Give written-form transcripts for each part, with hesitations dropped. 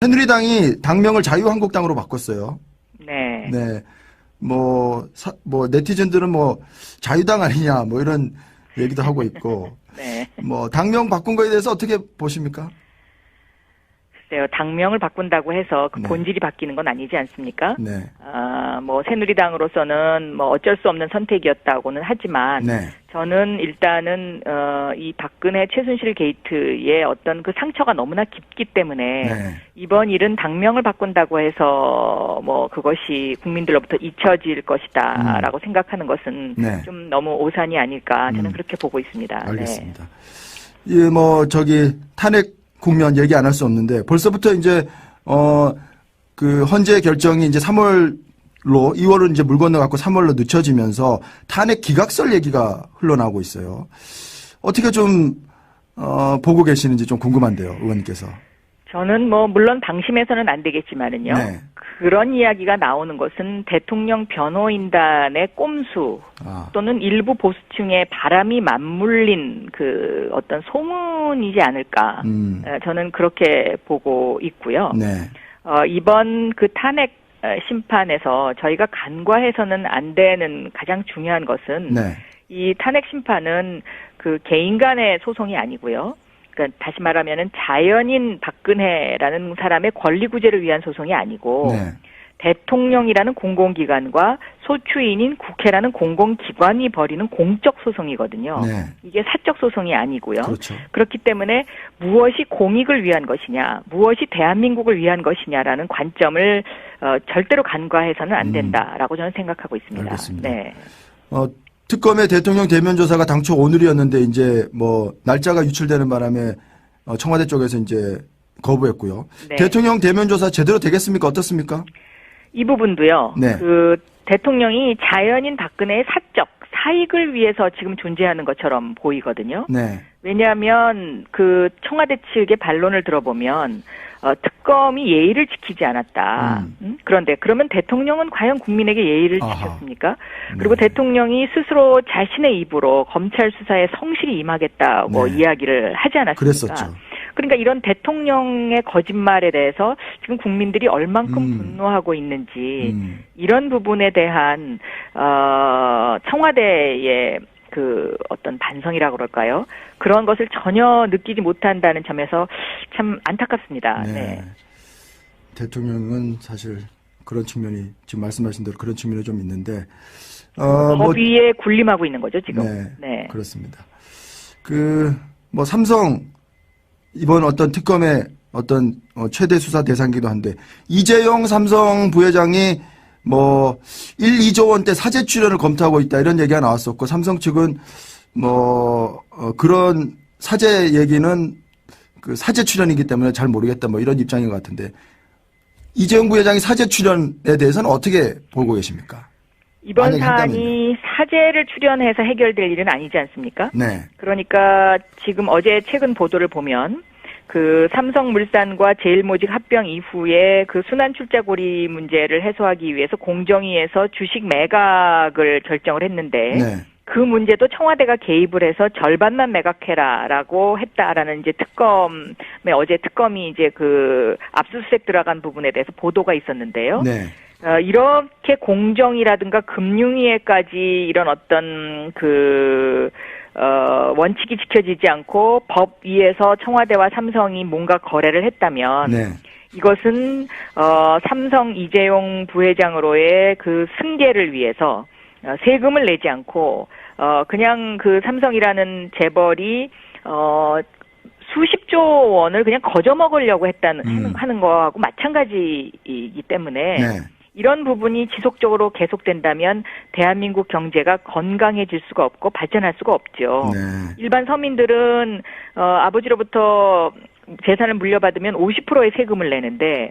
새누리당이 당명을 자유한국당으로 바꿨어요. 네. 네. 뭐 네티즌들은 뭐 자유당 아니냐 뭐 이런 얘기도 하고 있고. 네. 뭐 당명 바꾼 거에 대해서 어떻게 보십니까? 글쎄요. 당명을 바꾼다고 해서 그 네. 본질이 바뀌는 건 아니지 않습니까? 네. 뭐 새누리당으로서는 뭐 어쩔 수 없는 선택이었다고는 하지만 네. 저는 일단은 이 박근혜 최순실 게이트의 어떤 그 상처가 너무나 깊기 때문에 네. 이번 일은 당명을 바꾼다고 해서 뭐 그것이 국민들로부터 잊혀질 것이다라고 생각하는 것은 네. 좀 너무 오산이 아닐까 저는 그렇게 보고 있습니다. 알겠습니다. 예, 뭐 탄핵 국면 얘기 안 할 수 없는데 벌써부터 이제 그 헌재 결정이 이제 3월로 2월은 이제 물 건너갖고 3월로 늦춰지면서 탄핵 기각설 얘기가 흘러나오고 있어요. 어떻게 좀 보고 계시는지 좀 궁금한데요, 의원님께서. 저는 뭐 물론 방심해서는 안 되겠지만은요. 네. 그런 이야기가 나오는 것은 대통령 변호인단의 꼼수 또는 일부 보수층의 바람이 맞물린 그 어떤 소문이지 않을까. 저는 그렇게 보고 있고요. 네. 이번 그 탄핵 심판에서 저희가 간과해서는 안 되는 가장 중요한 것은 네. 이 탄핵 심판은 그 개인 간의 소송이 아니고요. 그러니까 다시 말하면은 자연인 박근혜라는 사람의 권리 구제를 위한 소송이 아니고 네. 대통령이라는 공공기관과 소추인인 국회라는 공공기관이 벌이는 공적 소송이거든요. 네. 이게 사적 소송이 아니고요. 그렇죠. 그렇기 때문에 무엇이 공익을 위한 것이냐, 무엇이 대한민국을 위한 것이냐라는 관점을 절대로 간과해서는 안 된다라고 저는 생각하고 있습니다. 알겠습니다. 네. 특검의 대통령 대면 조사가 당초 오늘이었는데 이제 뭐 날짜가 유출되는 바람에 청와대 쪽에서 이제 거부했고요. 네. 대통령 대면 조사 제대로 되겠습니까? 어떻습니까? 이 부분도요. 네. 그 대통령이 자연인 박근혜의 사적 사익을 위해서 지금 존재하는 것처럼 보이거든요. 네. 왜냐하면 그 청와대 측의 반론을 들어보면 특검이 예의를 지키지 않았다. 그런데 그러면 대통령은 과연 국민에게 예의를 지켰습니까? 그리고 대통령이 스스로 자신의 입으로 검찰 수사에 성실히 임하겠다고 이야기를 하지 않았습니까? 그랬었죠. 그러니까 이런 대통령의 거짓말에 대해서 지금 국민들이 얼만큼 분노하고 있는지 이런 부분에 대한 청와대의 그 어떤 반성이라고 그럴까요? 그런 것을 전혀 느끼지 못한다는 점에서 참 안타깝습니다. 네. 네. 대통령은 사실 그런 측면이 지금 말씀하신 대로 그런 측면이 좀 있는데 법 위에 군림하고 있는 거죠 지금. 네. 그렇습니다. 뭐 삼성 이번 어떤 특검의 어떤 최대 수사 대상이기도 한데 이재용 삼성 부회장이 뭐 1, 2조 원대 사재 출연을 검토하고 있다 이런 얘기가 나왔었고 삼성 측은 뭐 그런 사재 얘기는 그 사재 출연이기 때문에 잘 모르겠다 뭐 이런 입장인 것 같은데 이재용 부회장이 사재 출연에 대해서는 어떻게 보고 계십니까? 이번 사안이 사재를 출연해서 해결될 일은 아니지 않습니까? 네. 그러니까 지금 어제 최근 보도를 보면 그 삼성물산과 제일모직 합병 이후에 그 순환출자고리 문제를 해소하기 위해서 공정위에서 주식 매각을 결정을 했는데 그 문제도 청와대가 개입을 해서 절반만 매각해라라고 했다라는 이제 어제 특검이 이제 그 압수수색 들어간 부분에 대해서 보도가 있었는데요. 네. 이렇게 공정이라든가 금융위에까지 이런 어떤 원칙이 지켜지지 않고 법 위에서 청와대와 삼성이 뭔가 거래를 했다면 이것은 삼성 이재용 부회장으로의 그 승계를 위해서 세금을 내지 않고 그냥 그 삼성이라는 재벌이 수십조 원을 그냥 거저 먹으려고 하는 거하고 마찬가지이기 때문에 이런 부분이 지속적으로 계속된다면 대한민국 경제가 건강해질 수가 없고 발전할 수가 없죠. 일반 서민들은 아버지로부터 재산을 물려받으면 50%의 세금을 내는데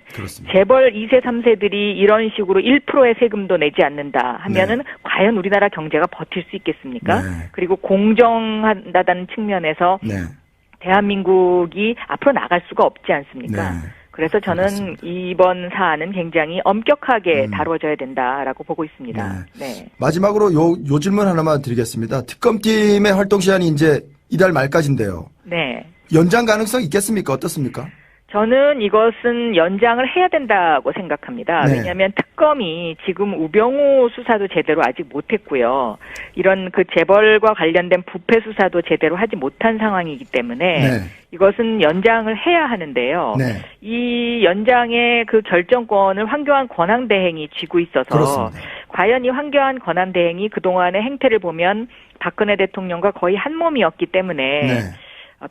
재벌 2세, 3세들이 이런 식으로 1%의 세금도 내지 않는다 하면은 과연 우리나라 경제가 버틸 수 있겠습니까? 그리고 공정하다는 측면에서 대한민국이 앞으로 나갈 수가 없지 않습니까? 그래서 저는 알겠습니다. 이번 사안은 굉장히 엄격하게 다뤄져야 된다라고 보고 있습니다. 네. 마지막으로 요 질문 하나만 드리겠습니다. 특검팀의 활동 시한이 이제 이달 말까지인데요. 네. 연장 가능성 있겠습니까? 어떻습니까? 저는 이것은 연장을 해야 된다고 생각합니다. 네. 왜냐하면 특검이 지금 우병우 수사도 제대로 아직 못했고요. 이런 그 재벌과 관련된 부패 수사도 제대로 하지 못한 상황이기 때문에 네. 이것은 연장을 해야 하는데요. 네. 이 연장의 그 결정권을 황교안 권한대행이 쥐고 있어서 그렇습니다. 과연 이 황교안 권한대행이 그동안의 행태를 보면 박근혜 대통령과 거의 한 몸이었기 때문에 네.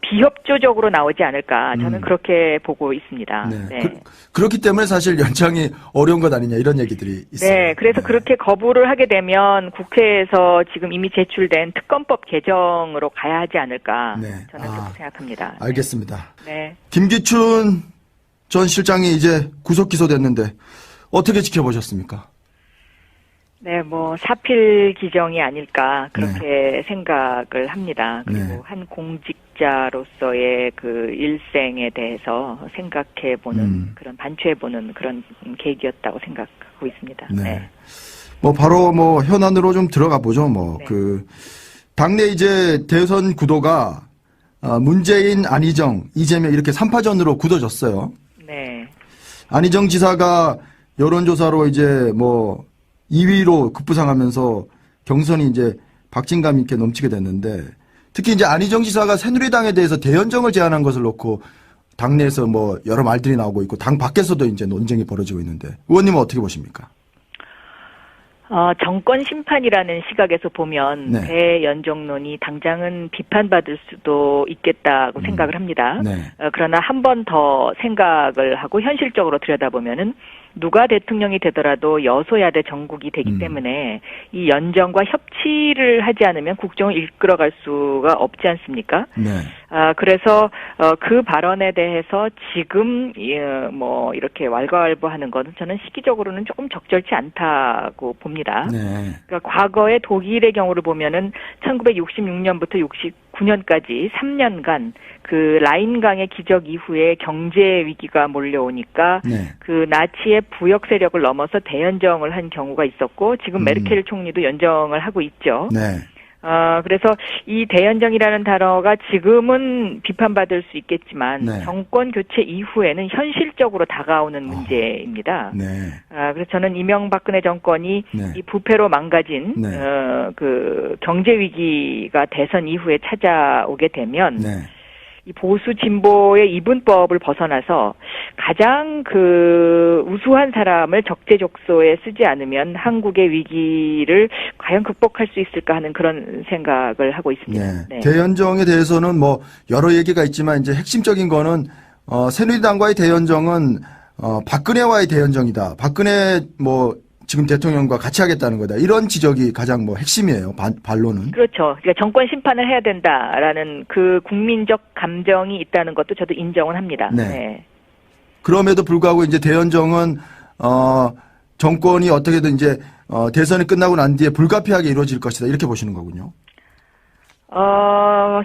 비협조적으로 나오지 않을까 저는 그렇게 보고 있습니다. 네. 네. 그렇기 때문에 사실 연장이 어려운 것 아니냐 이런 얘기들이 있어요. 네, 그래서 그렇게 거부를 하게 되면 국회에서 지금 이미 제출된 특검법 개정으로 가야 하지 않을까 네. 저는 그렇게 생각합니다. 알겠습니다. 네. 김기춘 전 실장이 이제 구속 기소됐는데 어떻게 지켜보셨습니까? 네, 뭐 사필 기정이 아닐까 그렇게 생각을 합니다. 그리고 네. 한 공직자로서의 그 일생에 대해서 생각해보는 그런 반추해보는 그런 계기였다고 생각하고 있습니다. 네. 네. 뭐 바로 뭐 현안으로 좀 들어가 보죠. 뭐 네. 그 당내 이제 대선 구도가 문재인, 안희정, 이재명 이렇게 3파전으로 굳어졌어요. 네. 안희정 지사가 여론조사로 이제 뭐 2위로 급부상하면서 경선이 이제 박진감 있게 넘치게 됐는데 특히 이제 안희정 지사가 새누리당에 대해서 대연정을 제안한 것을 놓고 당내에서 뭐 여러 말들이 나오고 있고 당 밖에서도 이제 논쟁이 벌어지고 있는데 의원님은 어떻게 보십니까? 정권 심판이라는 시각에서 보면 네. 대연정론이 당장은 비판받을 수도 있겠다고 생각을 합니다. 네. 그러나 한 번 더 생각을 하고 현실적으로 들여다보면은 누가 대통령이 되더라도 여소야대 정국이 되기 때문에 이 연정과 협치를 하지 않으면 국정을 이끌어갈 수가 없지 않습니까? 네. 그래서 그 발언에 대해서 지금 뭐 이렇게 왈가왈부하는 것은 저는 시기적으로는 조금 적절치 않다고 봅니다. 네. 그러니까 과거의 독일의 경우를 보면은 1966년부터 69년까지 3년간 그 라인강의 기적 이후에 경제 위기가 몰려오니까 네. 그 나치의 부역 세력을 넘어서 대연정을 한 경우가 있었고 지금 메르켈 총리도 연정을 하고 있죠. 네. 그래서 이 대연정이라는 단어가 지금은 비판받을 수 있겠지만 네. 정권 교체 이후에는 현실적으로 다가오는 문제입니다. 네. 그래서 저는 이명박근혜 정권이 네. 이 부패로 망가진 네. 그 경제 위기가 대선 이후에 찾아오게 되면 네. 이 보수 진보의 이분법을 벗어나서 가장 그 우수한 사람을 적재적소에 쓰지 않으면 한국의 위기를 과연 극복할 수 있을까 하는 그런 생각을 하고 있습니다. 네. 네. 대연정에 대해서는 뭐 여러 얘기가 있지만 이제 핵심적인 거는 새누리당과의 대연정은 박근혜와의 대연정이다. 박근혜 뭐 지금 대통령과 같이 하겠다는 거다. 이런 지적이 가장 뭐 핵심이에요. 반론은. 그렇죠. 그러니까 정권 심판을 해야 된다라는 그 국민적 감정이 있다는 것도 저도 인정은 합니다. 네. 네. 그럼에도 불구하고 이제 대연정은 정권이 어떻게든 이제 대선이 끝나고 난 뒤에 불가피하게 이루어질 것이다. 이렇게 보시는 거군요.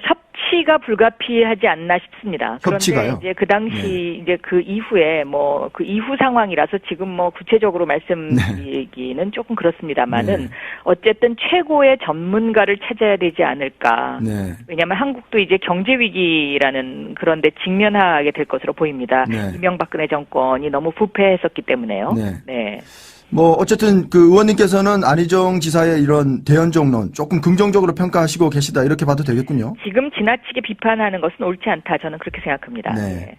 협치가 불가피하지 않나 싶습니다. 협치가요? 그런데 이제 그 당시 이제 그 이후에 뭐 그 이후 상황이라서 지금 뭐 구체적으로 말씀드리기는 조금 그렇습니다만은 네. 어쨌든 최고의 전문가를 찾아야 되지 않을까. 네. 왜냐하면 한국도 이제 경제 위기라는 그런데 직면하게 될 것으로 보입니다. 네. 이명박근혜 정권이 너무 부패했었기 때문에요. 네. 네. 뭐 어쨌든 그 의원님께서는 안희정 지사의 이런 대연정론 조금 긍정적으로 평가하시고 계시다 이렇게 봐도 되겠군요. 지금 지나치게 비판하는 것은 옳지 않다. 저는 그렇게 생각합니다. 네.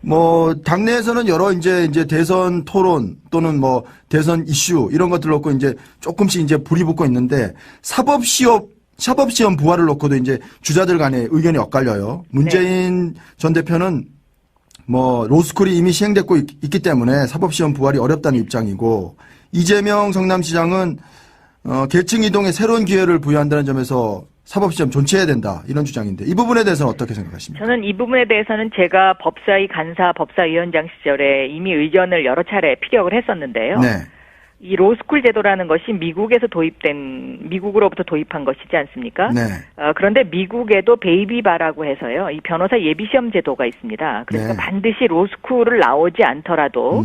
뭐 당내에서는 여러 이제 대선 토론 또는 뭐 대선 이슈 이런 것들 놓고 이제 조금씩 이제 불이 붙고 있는데 사법시험 부활을 놓고도 이제 주자들 간에 의견이 엇갈려요. 문재인 전 대표는 뭐 로스쿨이 이미 시행됐고 있기 때문에 사법시험 부활이 어렵다는 입장이고 이재명 성남시장은 계층 이동에 새로운 기회를 부여한다는 점에서 사법시험 존치해야 된다 이런 주장인데 이 부분에 대해서는 어떻게 생각하십니까? 저는 이 부분에 대해서는 제가 법사위 간사 법사위원장 시절에 이미 의견을 여러 차례 피력을 했었는데요. 네. 이 로스쿨 제도라는 것이 미국으로부터 도입한 것이지 않습니까? 네. 그런데 미국에도 베이비바라고 해서요. 이 변호사 예비시험 제도가 있습니다. 그래서 네. 반드시 로스쿨을 나오지 않더라도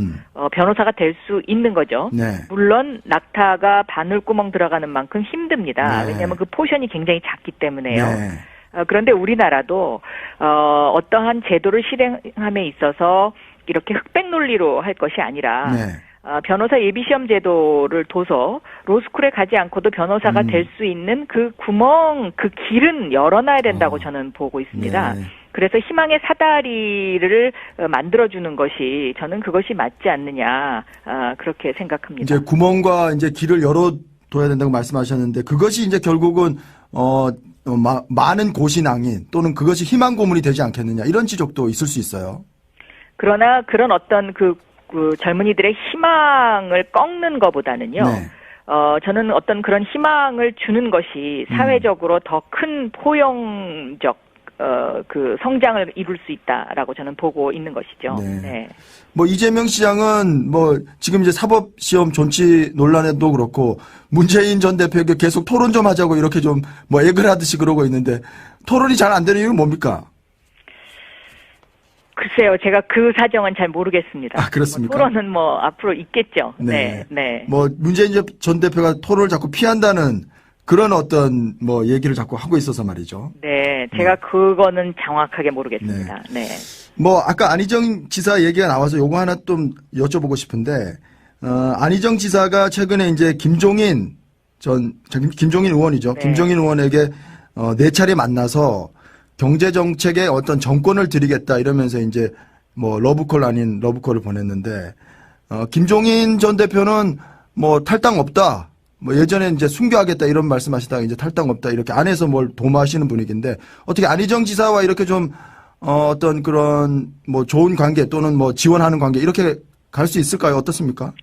변호사가 될 수 있는 거죠. 네. 물론 낙타가 바늘구멍 들어가는 만큼 힘듭니다. 네. 왜냐하면 그 포션이 굉장히 작기 때문에요. 네. 그런데 우리나라도 어떠한 제도를 실행함에 있어서 이렇게 흑백 논리로 할 것이 아니라 네. 변호사 예비시험 제도를 둬서 로스쿨에 가지 않고도 변호사가 될 수 있는 그 구멍, 그 길은 열어놔야 된다고 저는 보고 있습니다. 네. 그래서 희망의 사다리를 만들어주는 것이 저는 그것이 맞지 않느냐 그렇게 생각합니다. 이제 구멍과 이제 길을 열어둬야 된다고 말씀하셨는데 그것이 이제 결국은 많은 고신앙인 또는 그것이 희망 고문이 되지 않겠느냐 이런 지적도 있을 수 있어요. 그러나 그런 어떤 그 젊은이들의 희망을 꺾는 것보다는요. 네. 저는 어떤 그런 희망을 주는 것이 사회적으로 더 큰 포용적 그 성장을 이룰 수 있다라고 저는 보고 있는 것이죠. 네. 네. 뭐 이재명 시장은 뭐 지금 이제 사법시험 존치 논란에도 그렇고 문재인 전 대표에게 계속 토론 좀 하자고 이렇게 좀 뭐 애글 하듯이 그러고 있는데 토론이 잘 안 되는 이유는 뭡니까? 글쎄요, 제가 그 사정은 잘 모르겠습니다. 아, 그렇습니까? 토론은 뭐 앞으로 있겠죠. 네. 네, 네. 뭐 문재인 전 대표가 토론을 자꾸 피한다는 그런 어떤 뭐 얘기를 자꾸 하고 있어서 말이죠. 네, 제가 그거는 정확하게 모르겠습니다. 네. 뭐 아까 안희정 지사 얘기가 나와서 요거 하나 좀 여쭤보고 싶은데 안희정 지사가 최근에 이제 김종인 의원이죠. 네. 김종인 의원에게 4차례 만나서 경제 정책에 어떤 정권을 드리겠다 이러면서 이제 뭐 러브콜 아닌 러브콜을 보냈는데 김종인 전 대표는 뭐 탈당 없다. 뭐 예전에 이제 순교하겠다 이런 말씀하시다가 이제 탈당 없다 이렇게 안에서 뭘 도모하시는 분위기인데 어떻게 안희정 지사와 이렇게 좀 어떤 그런 뭐 좋은 관계 또는 뭐 지원하는 관계 이렇게 갈 수 있을까요? 어떻습니까?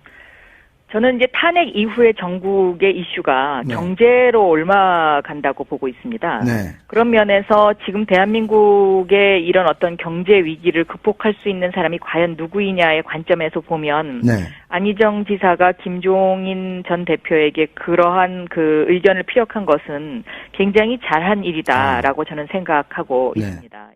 저는 이제 탄핵 이후의 전국의 이슈가 네. 경제로 옮아간다고 보고 있습니다. 네. 그런 면에서 지금 대한민국의 이런 어떤 경제 위기를 극복할 수 있는 사람이 과연 누구이냐의 관점에서 보면 네. 안희정 지사가 김종인 전 대표에게 그러한 그 의견을 피력한 것은 굉장히 잘한 일이다라고 저는 생각하고 네. 있습니다.